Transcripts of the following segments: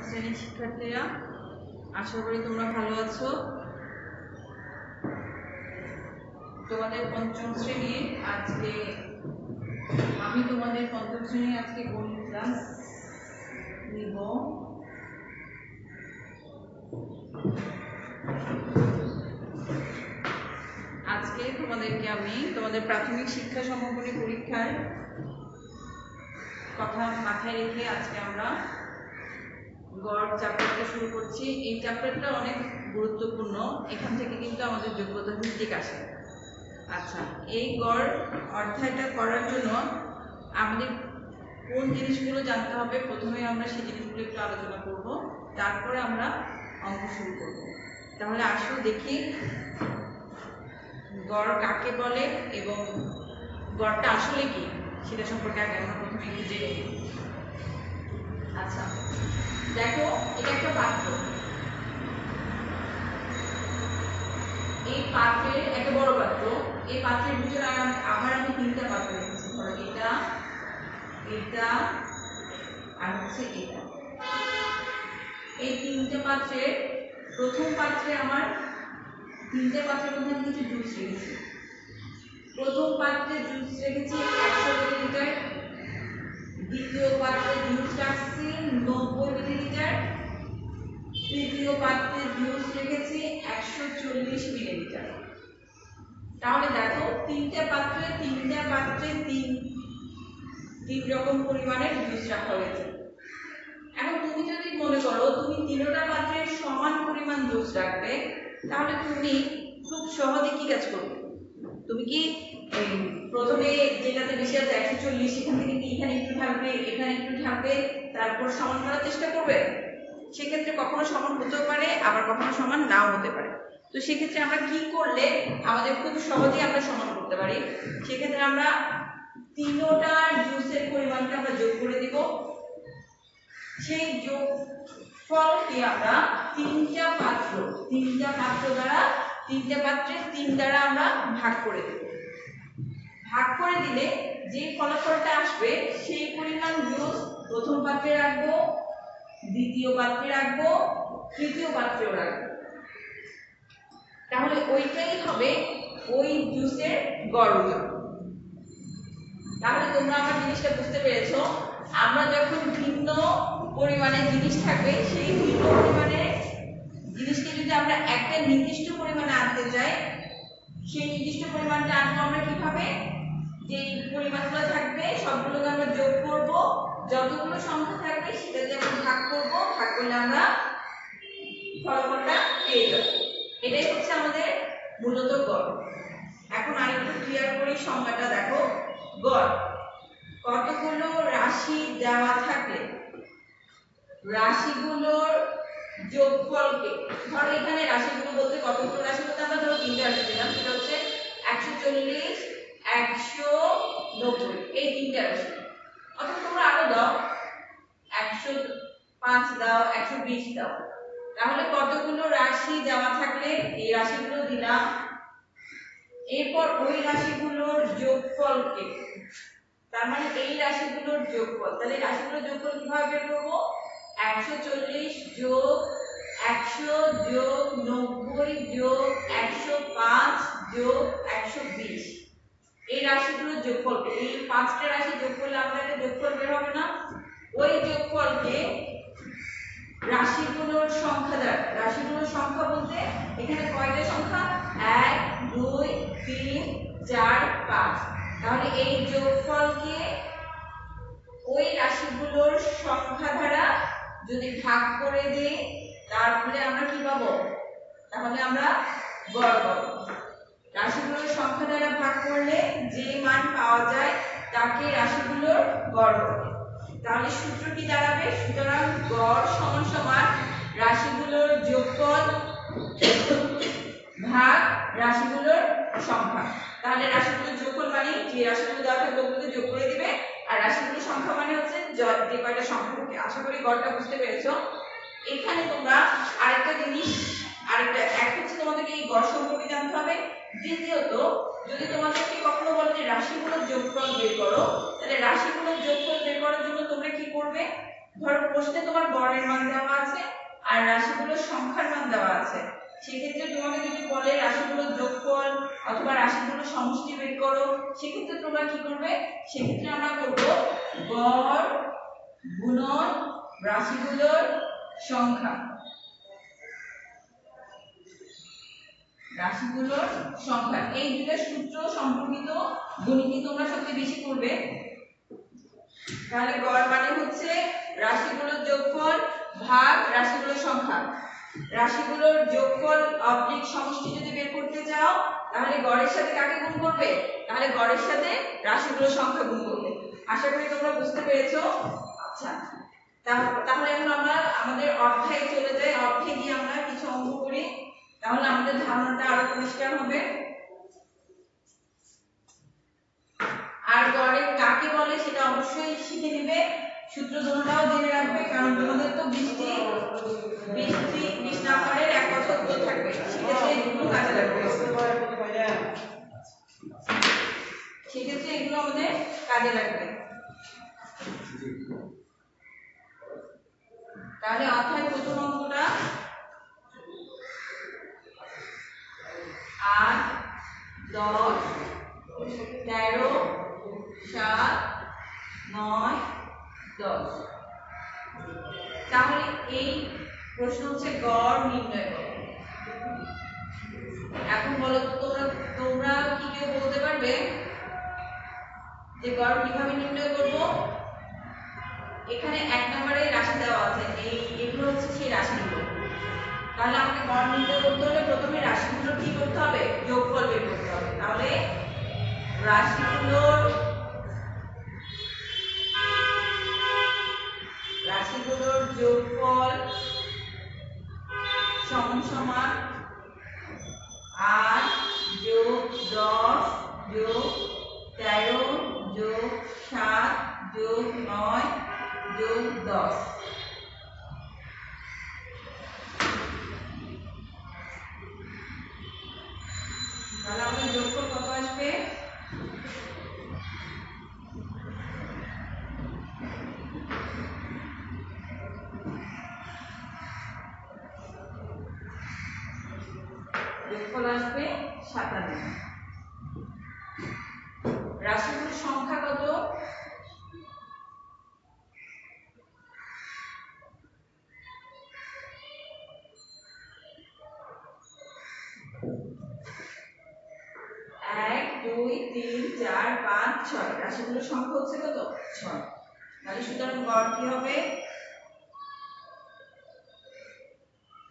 শ্রেণীর শিক্ষার্থীরা, আশা করি তোমরা ভালো আছো। তোমাদের পঞ্চম শ্রেণী আজকে আমি তোমাদের পঞ্চম শ্রেণী আজকে গণিত ক্লাস নিব। আজকে তোমাদেরকে আমি তোমাদের প্রাথমিক শিক্ষা সমাপনী পরীক্ষার কথা মাথায় রেখে আজকে আমরা গড় চ্যাপ্টারটা শুরু করছি। এই চ্যাপ্টারটা অনেক গুরুত্বপূর্ণ, এখান থেকে কিন্তু আমাদের যোগ্যতা ভিত্তিক আসে। আচ্ছা, এই গড় অধ্যায়টা করার জন্য আমাদের কোন জিনিসগুলো জানতে হবে, প্রথমে আমরা সেই জিনিসগুলো একটু আলোচনা করব, তারপরে আমরা অঙ্ক শুরু করব। তাহলে আসো দেখি গড় কাকে বলে এবং গড়টা আসলে কি সেটা সম্পর্কে আগে আমরা প্রথমে একটু জেনে নিই। আচ্ছা দেখো, এটা একটা পাত্র, এই পাত্রের একটা বড় পাত্র, এই পাত্রের ভিতরে আবার আমি তিনটা পাত্র রেখেছি। ধরো এটা, এটা আর হচ্ছে এটা। এই তিনটে পাত্রের প্রথম পাত্রে আমার তিনটে পাত্রের মধ্যে আমি কিছু জুস রেখেছি। প্রথম পাত্রে জুস রেখেছি 100 মিলিলিটার, দ্বিতীয় পাত্রে জুস রাখছি 90 মিলিলিটার, তৃতীয় পাত্রে জুস রেখেছি 140 মিলিলিটার। তাহলে দেখো তিন পাত্রে তিন রকম পরিমাণের জুস রাখা হয়েছে। এখন তুমি যদি মনে করো তুমি তিনটা পাত্রে সমান পরিমাণ জুস রাখবে, তাহলে তুমি খুব সহজে কি কাজ করবে? তুমি কি প্রথমে যেটাতে বেশি আছে 140, সেখান থেকে কি এখানে একটু ঢালবে, এখানে একটু ঢালবে, তারপর সমান করার চেষ্টা করবে? সেক্ষেত্রে কখনো সমান হতেও পারে, আবার কখনো সমান নাও হতে পারে। তো সেক্ষেত্রে আমরা কি করলে আমাদের খুব সহজেই আমরা সমান করতে পারি? সেক্ষেত্রে আমরা তিনটা জুসের পরিমাণকে আমরা যোগ করে দিব। সেই যোগফলকে আমরা তিনটা পাত্রে তিন দ্বারা আমরা ভাগ করে দেব। ভাগ করে দিলে যে ফলাফলটা আসবে সেই পরিমাণ জুস প্রথম পাত্রে রাখবো, দ্বিতীয় পাত্রে রাখবো, তৃতীয় পাত্রেও রাখবো। তাহলে ওইটাই হবে ওই জুসের গড় ওজন। তাহলে তোমরা আমার জিনিসটা বুঝতে পেরেছো? আমরা যখন ভিন্ন পরিমাণের জিনিস থাকবে, সেই ভিন্ন পরিমাণের জিনিসকে যদি আমরা একটা নির্দিষ্ট পরিমাণে আনতে চাই, সেই নির্দিষ্ট পরিমাণটা আনবো আমরা কিভাবে? যে পরিমাণগুলো থাকবে সবগুলোকে আমরা যোগ করব, যতগুলো সংখ্যা থাকবে সেটা দিয়ে আমরা ভাগ করব, ভাগ করলে আমরা ফলাফলটা পেয়ে যাব। এটাই হচ্ছে আমাদের মূলত গড়। এখন আরেকটু ক্লিয়ার করি সংজ্ঞাটা। দেখো, গড় কতগুলো রাশি দেওয়া থাকলে রাশিগুলোর যোগফলকে, ধরো এখানে রাশিগুলো বলতে কতগুলো রাশি বলতে আমরা ধরো তিনটা রাশি দিলাম, সেটা হচ্ছে 140, 190, এই তিনটা রাশি। অথবা তোমরা আরো দাও, 105 দাও, 120 দাও। তাহলে কতগুলো রাশি দেওয়া থাকলে এই রাশিগুলো দিলাম, এরপর ওই রাশিগুলোর যোগফলকে, তার মানে এই রাশিগুলোর যোগফল। তাহলে রাশিগুলোর যোগফল কিভাবে বের করব? 140 যোগ 100 যোগ 90 যোগ 105 যোগ 120, এই রাশিগুলোর যোগফল। এই পাঁচটা রাশি যোগ করলে আমাদের একটা যোগফল বের হবে না? ওই যোগফলকে রাশিগুলোর সংখ্যা দ্বারা, রাশিগুলোর সংখ্যা বলতে এখানে কয়টা সংখ্যা? 1 2 3 4 5। তাহলে এই যোগফলকে ওই রাশিগুলোর সংখ্যা দ্বারা যদি ভাগ করে দেই, তারপরে আমরা কি পাবো? তাহলে আমরা গড় পাবো। রাশিগুলোর সংখ্যা দ্বারা ভাগ করলে যে মান পাওয়া যায় তাকে রাশিগুলোর গড় বলে। তাহলে সূত্র কি দাঁড়াবে? সুতরাং গড় সমান সমান রাশিগুলোর যোগফল ভাগ রাশিগুলোর সংখ্যা। তাহলে রাশিগুলোর যোগফল মানে যে রাশিগুলো দেওয়া থাকবে ওগুলোকে যোগ করে দিবে, আর রাশিগুলোর সংখ্যা মানে হচ্ছে যে কয়টা সংখ্যা থাকে। আশা করি গড়টা বুঝতে পেরেছো। এখানে তোমরা আরেকটা জিনিস, এক হচ্ছে তোমাদেরকে এই গড় সম্পর্কে জানতে হবে। দ্বিতীয়ত, যদি তোমাদেরকে কখনো বলে যে রাশিগুলোর যোগফল বের করো, তাহলে রাশিগুলোর যোগফল বের করার জন্য তোমরা কি করবে? ধরো প্রশ্নে তোমার গড়ের মান দেওয়া আছে আর রাশিগুলোর সংখ্যার মান দেওয়া আছে, সেক্ষেত্রে তোমাকে যদি বলে রাশিগুলোর যোগফল অথবা রাশিগুলোর সমষ্টি বের করো, সেক্ষেত্রে তোমরা কি করবে? সেক্ষেত্রে আমরা করব গড় গুণন রাশিগুলোর সংখ্যা, রাশিগুলোর সংখ্যা, এই দুটো সূত্র সম্পর্কিত গণিতই তোমরা সবচেয়ে বেশি করবে। তাহলে গড় মানে হচ্ছে রাশিগুলোর যোগফল ভাগ রাশিগুলোর সংখ্যা। রাশিগুলোর যোগফল অবলিক সমষ্টি যদি বের করতে চাও তাহলে গড়ের সাথে কাকে গুণ করবে? তাহলে গড়ের সাথে রাশিগুলোর সংখ্যা গুণ করবে। আশা করি তোমরা বুঝতে পেরেছো। আচ্ছা, তাহলে এখন আমরা আমাদের অধ্যায়ে চলে যাই। অধ্যায়ে গিয়ে আমরা কিছু অঙ্ক করি, তাহলে আমাদের ধারণাটা আরো পরিষ্কার হবে। আর গড়ে কাকে বলে সেটা অবশ্যই শিখে নেবে, সূত্র দুটোটাও জেনে রাখবে, কারণ তোমাদের তো 20 নাম্বারের এক কথা উত্তর থাকবে, সেক্ষেত্রে এগুলো কাজে লাগবে, সেক্ষেত্রে এগুলো আমাদের কাজে লাগবে। তাহলে অধ্যায় প্রথম অঙ্কটা 8 10 13 7 9 10। তাহলে এই প্রশ্ন হচ্ছে গড় নির্ণয় করো। এখন বলো তো তোমরা কি কেউ বলতে পারবে যে গড় কিভাবে নির্ণয় করব? এখানে এক নম্বরে রাশি দেওয়া আছে, এগুলো হচ্ছে সেই রাশিগুলো। তাহলে আমাকে গড় নির্ণয় করতে হলে প্রথমে রাশিগুলোর কি করতে হবে? যোগফল বের করতে হবে। তাহলে রাশিগুলোর যোগফল সমান সমান 8 যোগ 10 যোগ 13 যোগ 7 যোগ 9 যোগ 10। তাহলে আমাদের যোগফল কত আসবে? যোগফল আসবে 57। রাশিগুলোর সংখ্যা কত? 1 2 3 4 5 6। রাশিগুলোর সংখ্যা হচ্ছে কত? 6। তাহলে সুতরাং গড় কি হবে?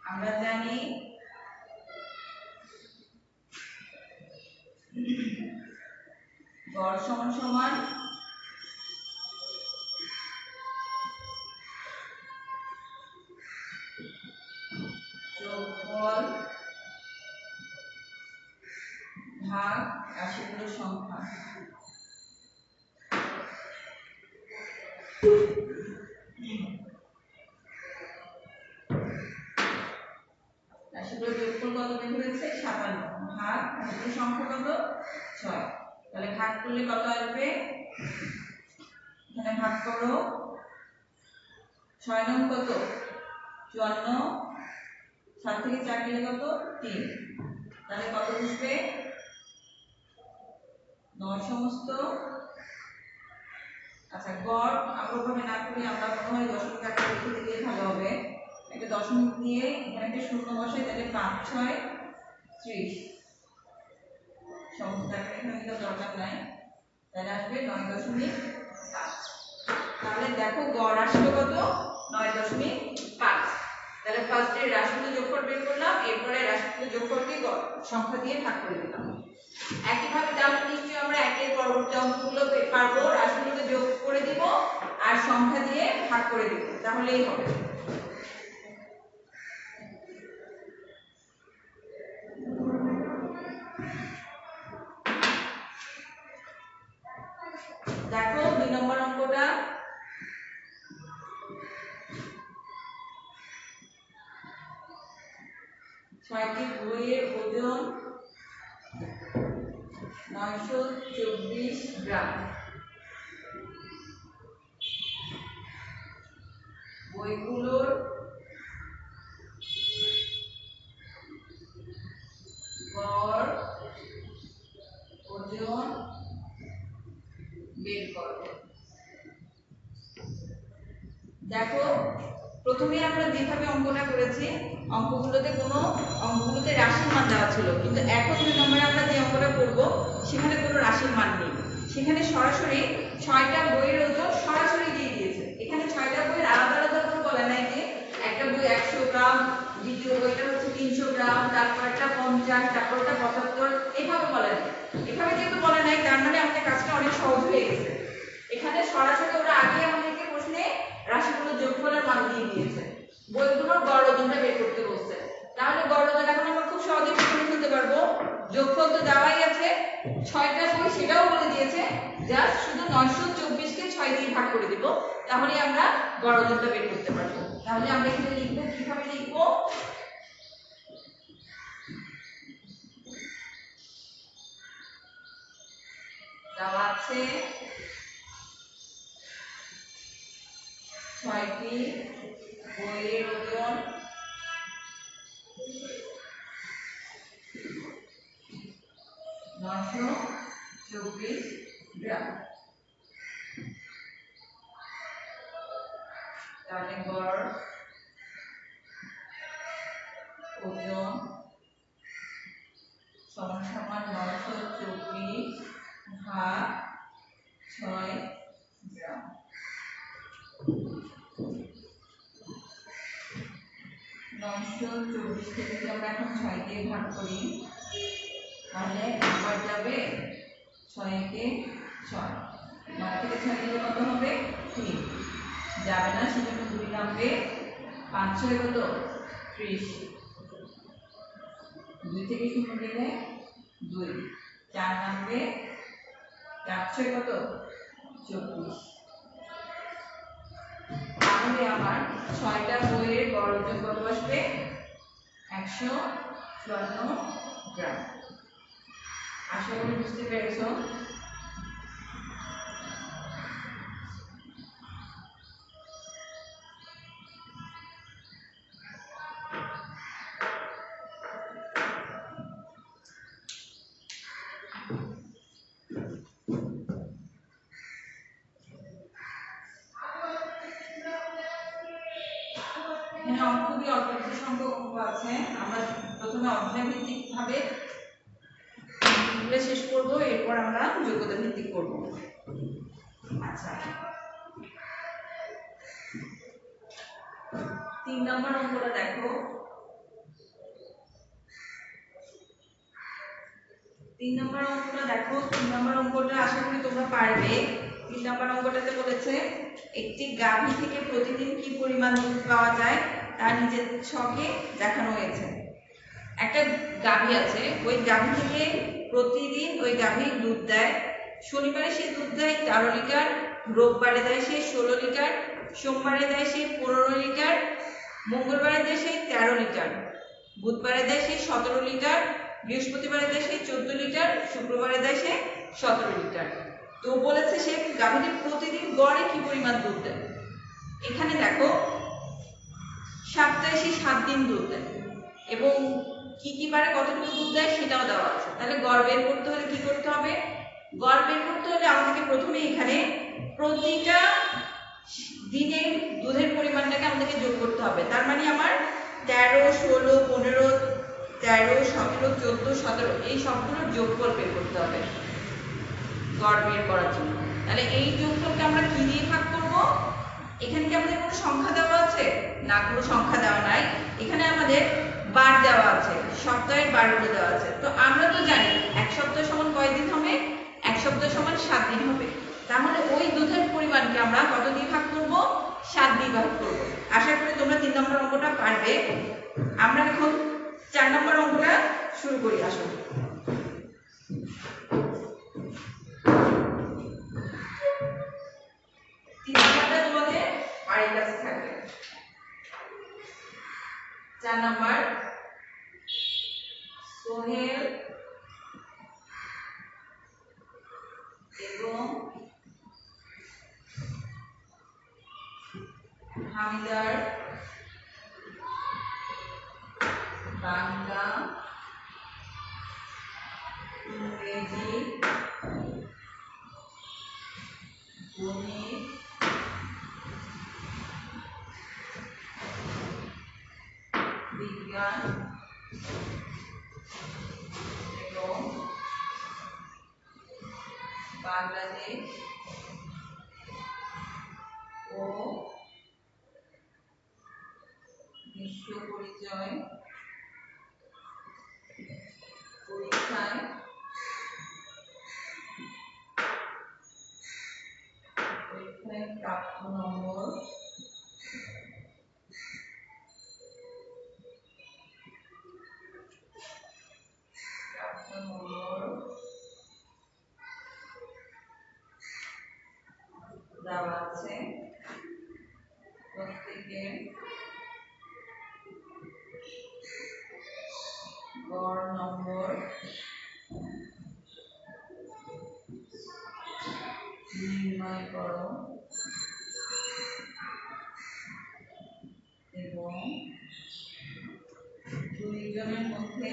আমরা জানি গড় সমান সমান যোগফল ভাগ রাশিগুলোর সংখ্যা। রাশিগুলোর যোগফল কত বের হয়েছে? 57 ভাগ রাশিগুলোর সংখ্যা কত? 6। তাহলে ভাগ করলে কত আসবে? এখানে ভাগ করো, 6 নং কত? 54, 7 থেকে 4 গেলে কত? 3। তাহলে কত বসবে? 9 সমস্ত। আচ্ছা, গড় আমরা ওভাবে না করি, আমরা মনে হয় দশমিক আকারে লিখে দিলে ভালো হবে। একটা দশমিক দিয়ে এখানে একটা শূন্য বসাই, তাহলে 5 6 30 সমস্ত আকারে এখানে কিন্তু দরকার নাই, তাহলে আসবে 9.5। তাহলে দেখো গড় আসলো কত? 9.5। তাহলে ফার্স্টে রাশিগুলো যোগফল বের করলাম, এরপরে রাশিগুলো যোগফলকে গড় সংখ্যা দিয়ে ভাগ করে দিলাম। একইভাবে তাহলে নিশ্চয়ই আমরা একের পরবর্তী অঙ্কগুলো পারবো, রাশিগুলোকে যোগ করে দিব আর সংখ্যা দিয়ে ভাগ করে দিব, তাহলেই হবে। দেখো 2 নম্বর অঙ্কটা, 6টি বইয়ের ওজন 924 গ্রাম। ওইগুলোর গড় ওজন বের করো। দেখো প্রথমে আমরা যেভাবে অঙ্কটা করেছি অঙ্কগুলোতে রাশির মান দেওয়া ছিল, কিন্তু এখন 2 নম্বরে আমরা যে অঙ্কটা করব সেখানে কোনো রাশির মান নেই। সেখানে সরাসরি 6টা বইয়ের ওজন সরাসরি দিয়ে দিয়েছে। এখানে 6টা বইয়ের আলাদা আলাদা করে বলা নাই যে একটা বই 100 গ্রাম, দ্বিতীয় বইটা হচ্ছে 300 গ্রাম, তারপরটা 50, তারপরটা 75, এভাবে বলা নাই। এভাবে যেহেতু বলা নাই তার মানে আমাদের কাজটা অনেক সহজ হয়ে গেছে। এখানে সরাসরি ওরা আগে আমাদেরকে প্রশ্নে রাশিগুলোর যোগফলের মান দিয়ে দিয়েছে, বইগুলোর গড় ওজনটা বের করতে বলছে। তাহলে গড় ওজন এখন আমরা খুব সহজে বের করে ফেলতে পারবো। যোগফল তো দেওয়াই আছে, 6টা বই সেটাও বলে দিয়েছে, জাস্ট শুধু 924 কে 6 দিয়ে ভাগ করে দিব, তাহলে আমরা গড় ওজনটা বের করতে পারবো। তাহলে আমরা এখানে লিখবো, কিভাবে লিখবো? দেওয়া আছে 6টি বইয়ের ওজন 924 গ্রাম। তাহলে গড় ওজন সমান সমান 924 ভাগ 6 গ্রাম। 924 থেকে যদি আমরা এখন 6 দিয়ে ভাগ করি তাহলে একবার যাবে 6 কে 6, 9 থেকে 6 দিলে কত হবে? 3 যাবে না, সেজন্য 2 নামবে। 5 6 কত? 30, 2 থেকে 0 গেলে 2, 4 নামবে, 4 6 কত? 24। তাহলে আমার 6টা বইয়ের গড় ওজন কত আসবে? 154 গ্রাম। আশা করি বুঝতে পেরেছো। এখানে খুবই অল্প কিছু সংখ্যক অঙ্ক আছে। আমরা প্রথমে অধ্যায় ভিত্তিক ভাবে শেষ করব, এরপর আমরা যোগ্যতা ভিত্তিক করব। আচ্ছা, 3 নম্বর অঙ্কটা দেখো। 3 নম্বর অঙ্কটা আশা করি তোমরা পারবে। 3 নম্বর অঙ্কটাতে বলেছে একটি গাভী থেকে প্রতিদিন কি পরিমাণ দুধ পাওয়া যায় তা নিচের ছকে দেখানো হয়েছে। একটা গাভী আছে, ওই গাভী থেকে প্রতিদিন ওই গাভী দুধ দেয়। শনিবারে সে দুধ দেয় 13 লিটার, রোববারে দেয় সে 16 লিটার, সোমবারে দেয় সে 15 লিটার, মঙ্গলবারে দেয় সে 13 লিটার, বুধবারে দেয় সে 17 লিটার, বৃহস্পতিবারে দেয় সে 14 লিটার, শুক্রবারে দেয় সে 17 লিটার। তো বলেছে সে গাভীটি প্রতিদিন গড়ে কি পরিমাণ দুধ দেয়। এখানে দেখো সপ্তাহে সে 7 দিন দুধ দেয় এবং কি কি বারে কতটুকু দুধ দেয় সেটাও দেওয়া আছে। তাহলে গড় বের করতে হলে কি করতে হবে? গড় বের করতে হলে আমাদেরকে প্রথমে এখানে প্রতিটা দিনের দুধের পরিমাণটাকে আমাদেরকে যোগ করতে হবে। তার মানে আমার 13 16 15 13 17 14 17 এই সবগুলোর যোগফল বের করতে হবে গড় বের করার জন্য। তাহলে এই যোগফলকে আমরা কি দিয়ে ভাগ করব? এখানে কি আমাদের কোনো সংখ্যা দেওয়া আছে? না, কোনো সংখ্যা দেওয়া নাই। এখানে আমাদের বার দেওয়া আছে, সপ্তাহের বারগুলো দেওয়া আছে। তো আমরা তো জানি এক সপ্তাহ সমান কয় দিন হবে? এক সপ্তাহ সমান 7 দিন হবে। তাহলে ওই দুধের পরিমাণকে আমরা কত দিয়ে ভাগ করব? 7 দিয়ে ভাগ করব। আশা করি তোমরা 3 নম্বর অঙ্কটা পারবে। আমরা এখন 4 নম্বর অঙ্কটা শুরু করি। আসো, 3 নম্বরটা তোমাদের বাড়ির কাছে থাকবে। 4 নম্বর, সোহেল এবং হামিদার বাংলা, ইংরেজি, গণিত, বিজ্ঞান এবং বাংলাদেশ ও বিশ্ব পরিচয় পরীক্ষায় প্রাপ্ত নম্বর দেওয়া আছে। প্রত্যেকের গড় নম্বর নির্ণয় করো এবং দুইজনের মধ্যে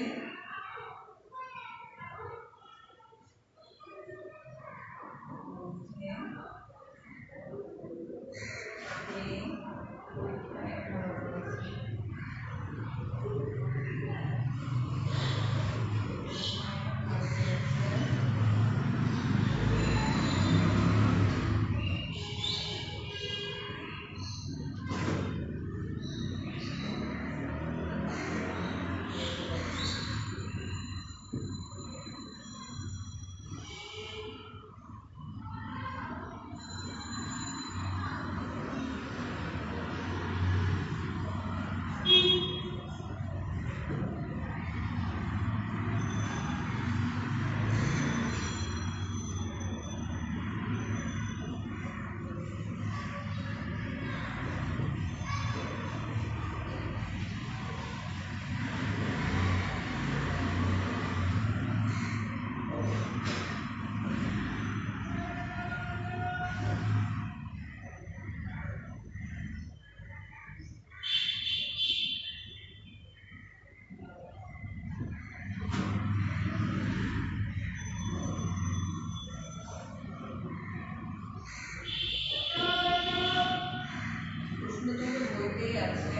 বইতেই আছে।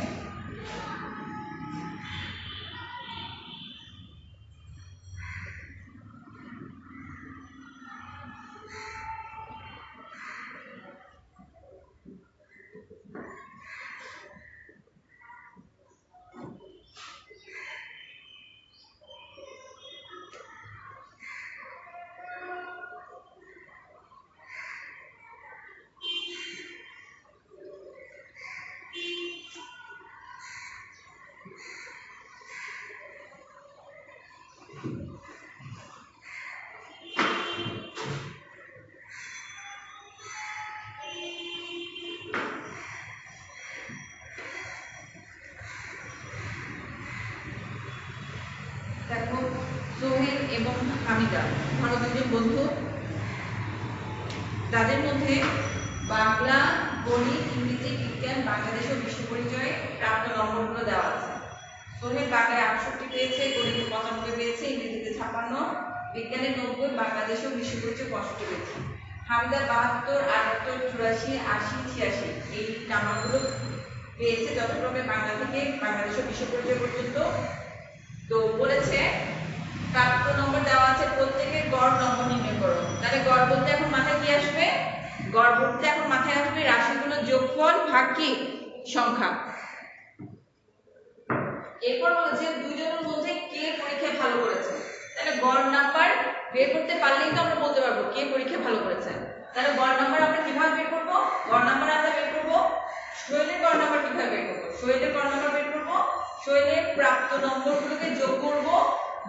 দেখো, সোহেল এবং হামিদা ধরো দুজন বন্ধু, তাদের মধ্যে বাংলা, গণিত, ইংরেজি, বিজ্ঞান, বাংলাদেশ ও বিশ্ব পরিচয়ে প্রাপ্ত নম্বরগুলো দেওয়া আছে। সোহেল বাংলায় 68 পেয়েছে, গণিতে 95 পেয়েছে, ইংরেজিতে 56, বিজ্ঞানে 90, বাংলাদেশ ও বিশ্ব পরিচয় 65 পেয়েছে। হামিদা 72, 78, 84, 80, 86 এই নাম্বারগুলো পেয়েছে যথাক্রমে বাংলা থেকে বাংলাদেশ ও বিশ্ব পরিচয় পর্যন্ত। তো বলেছে প্রাপ্ত নম্বর দেওয়া আছে, প্রত্যেকের গড় নম্বর নির্ণয় করো। তাহলে গড় বলতে এখন মাথায় কি আসবে? গড় বলতে এখন মাথায় আসবে রাশিগুলোর যোগফল ভাগ কি সংখ্যা। এরপর বলেছে দুইজনের মধ্যে কে পরীক্ষায় ভালো করেছে। তাহলে গড় নাম্বার বের করতে পারলেই তো আমরা বলতে পারবো কে পরীক্ষায় ভালো করেছে। তাহলে গড় নাম্বার আমরা কিভাবে বের করব? গড় নাম্বার আমরা বের করব সোহেলের গড় নাম্বার কিভাবে বের করব? সোহেলের গড় নাম্বার বের করব, সোহেলের প্রাপ্ত নম্বরগুলোকে যোগ করব,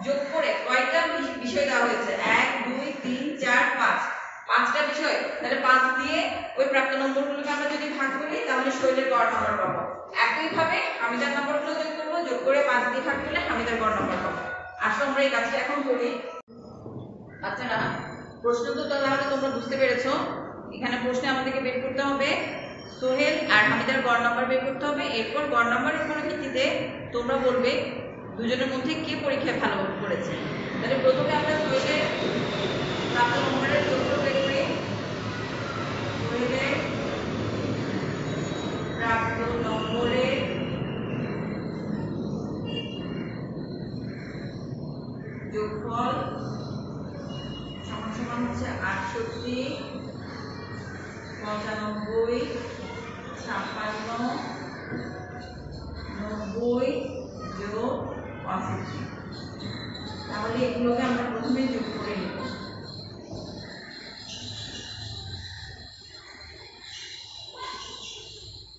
যোগ করে কয়টা বিষয় দেওয়া হয়েছে? 1 2 3 4 5, পাঁচটা বিষয়। তাহলে 5 দিয়ে ওই প্রাপ্ত নম্বরগুলোকে আমরা যদি ভাগ করি তাহলে সোহেলের গড় নাম্বার পাবো। একই ভাবে হামিদার নাম্বারগুলো যোগ করব, যোগ করে 5 দিয়ে ভাগ করলে হামিদার গড় নাম্বার পাবো। আসলে আমরা এই কাজটা এখন করি। বাচ্চারা, প্রশ্ন তো তাহলে তোমরা বুঝতে পেরেছো। এখানে প্রশ্নে আমাদেরকে বের করতে হবে সোহেল আর হামিদার গড় নাম্বার বের করতে হবে। এরপর গড় নাম্বারের উপর ভিত্তিতে তোমরা বলবে দুজনের মধ্যে কে পরীক্ষায় ভালো করেছে। তাহলে প্রথমে আমরা সোহেলের প্রাপ্ত নম্বরের যোগফল বের করি। সোহেলের প্রাপ্ত নম্বরের যোগফল সমান সমান হচ্ছে 68, 95, 56, 90 যোগ 65। তাহলে এগুলোকে আমরা প্রথমে যোগ করে নিব।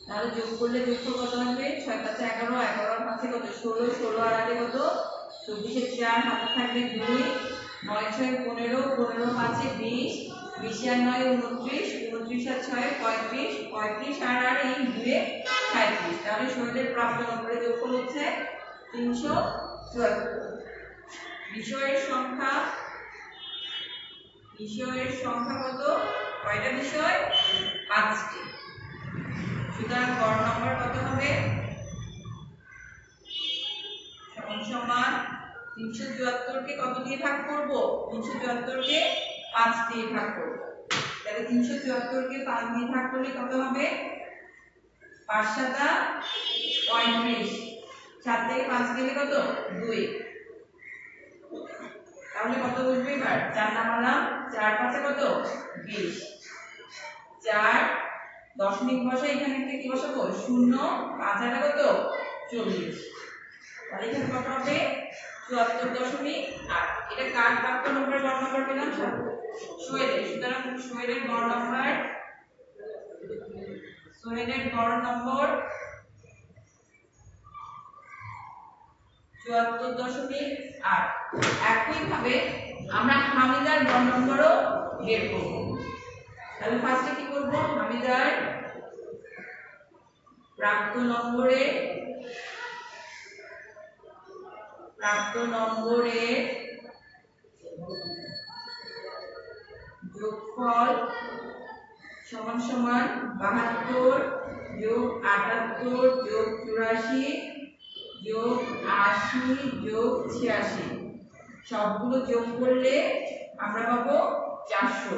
তাহলে যোগ করলে যোগফল কত হবে? 6 × 5 = 11, 11 আর 5 কত? 16, 16 আর 8 কত? 24 এর 4 হাতে থাকবে 2, 9 × 6 = 15, 15 × 5 = 20, 20 আর 9 = 29, 29 আর 6 = 35, 35 আর 8 এই 2 এ 37। তাহলে সোহেলের প্রাপ্ত নম্বরের যোগফল হচ্ছে 374। বিষয়ের সংখ্যা কত? কয়টা বিষয়? 5টি। সুতরাং গড় নম্বর কত হবে? সমান সমান 374 কে কত দিয়ে ভাগ করব? 374 কে 5 দিয়ে ভাগ করব। তাহলে 374 কে 5 দিয়ে ভাগ করলে কত হবে? 5 × 7 = 35, 7 থেকে 5 গেলে কত? 2। তাহলে কত বসবে এবার? 4 নামালাম, 4 × 5 = কত? 20, 4 দশমিক বসাই, এখানে একটা কি বসাবো? 0, 5 আর কত? 40। তাহলে এখানে কত হবে? 74.8। এটা কার প্রাপ্ত নম্বরের গড় নম্বর পেলাম? সোহেলের। সুতরাং সোহেলের গড় নম্বর 74.8। একইভাবে আমরা হামিদার গড় নম্বরও বের করব। তাহলে ফার্স্টে কি করব? হামিদার প্রাপ্ত নম্বরের যোগফল সমান সমান 72 যোগ 78 যোগ 84 যোগ 80 যোগ 86। সবগুলো যোগ করলে আমরা পাবো 400।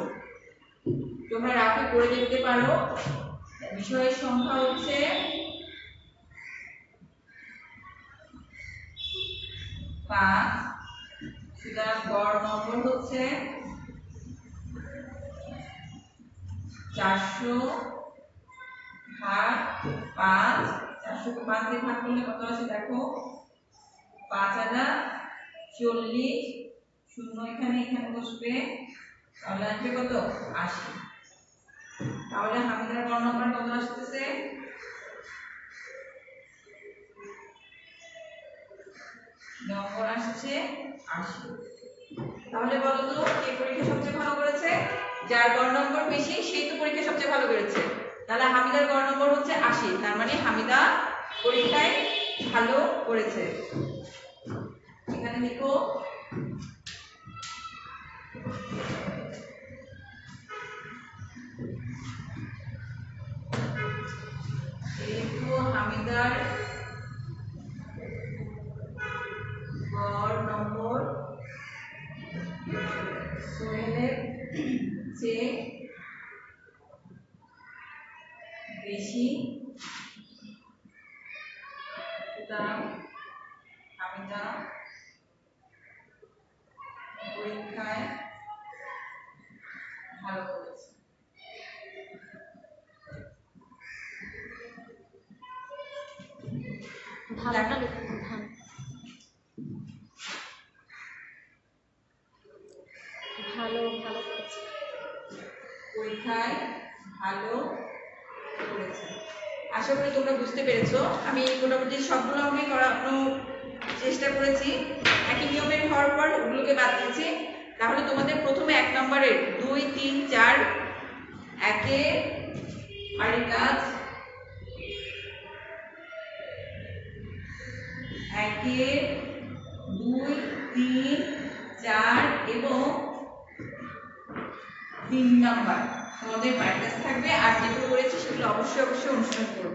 তোমরা রাতে করে দেখতে পারো। বিষয়ের সংখ্যা হচ্ছে 5। সুতরাং গড় নম্বর হচ্ছে 400 ভাগ 5। 400 কে 5 দিয়ে ভাগ করলে কত আসে দেখো? 5 আর 40, 0 এখানে বসবে, তাহলে আসবে কত? 80। তাহলে হামিদার গড় নম্বর কত আসতেছে? নম্বর আসছে 80। তাহলে বলো তো কে পরীক্ষা সবচেয়ে ভালো করেছে? যার গড় নম্বর বেশি সেই তো পরীক্ষা সবচেয়ে ভালো করেছে। তাহলে হামিদার গড় নম্বর হচ্ছে 80। তার মানে হামিদা পরীক্ষায় ভালো করেছে। এখানে লিখো হামিদার গড় নম্বর সোহেলের চেয়ে বেশি, সুতরাং হামিদা পরীক্ষায় ভালো করেছে। পরীক্ষায় ভালো করেছে। আশা করি তোমরা বুঝতে পেরেছো। আমি মোটামুটি সবগুলো আমি করানোর চেষ্টা করেছি। একই নিয়মের হওয়ার পর ওগুলোকে বাদ দিয়েছি। তাহলে তোমাদের প্রথমে 1 নম্বরের 2, 3, 4 একের বাড়ির কাজ, 1, 2, 3, 4 এবং 3 নাম্বার তোমাদের বাড়ির কাজ থাকবে। আর যেগুলো করেছি সেগুলো অবশ্যই অনুশীলন করবে।